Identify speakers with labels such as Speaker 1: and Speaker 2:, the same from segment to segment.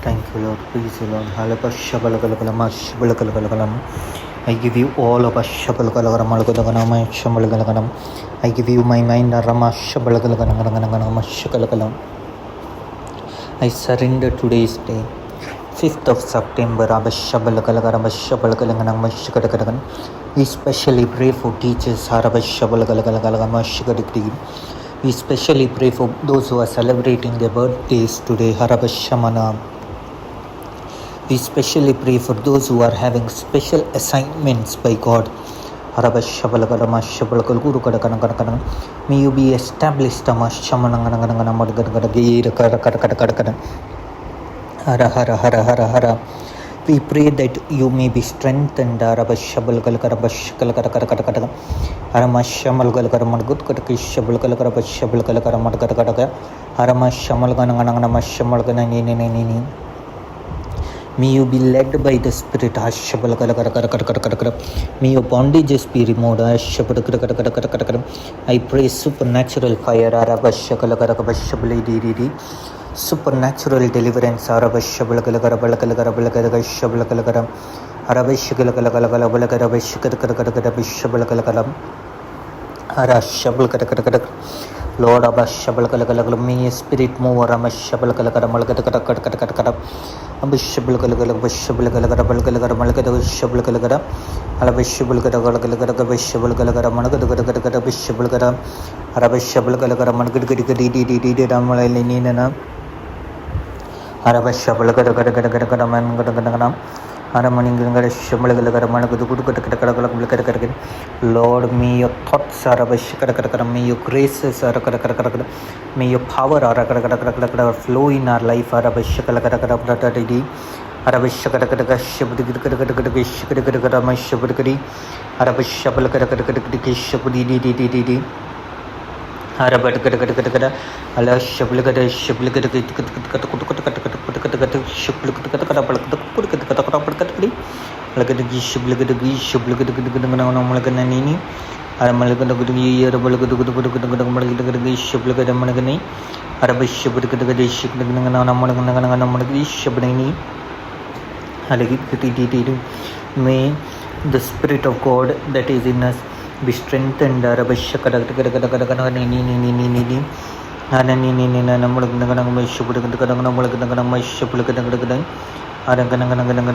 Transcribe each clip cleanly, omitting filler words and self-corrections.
Speaker 1: Thank you, Lord. Praise you, Lord. Hallelujah. I give you all of us. I give you my mind. I surrender today's day, 5th of September. We specially pray for teachers. We specially pray for those who are celebrating their birthdays today. We specially pray for those who are having special assignments by God. May you be established. We pray that you may be strengthened. May you be led by the Spirit. May your bondages be removed. I pray supernatural fire. Supernatural deliverance. Lord, may your spirit move. Lord, may your thoughts may your graces may your power flow in our life. May the Spirit of God that is in us be strengthened. May your spirit flow.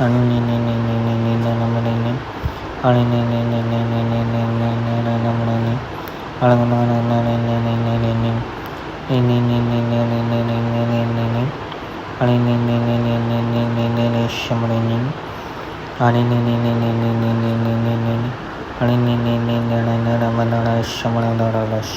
Speaker 2: Ani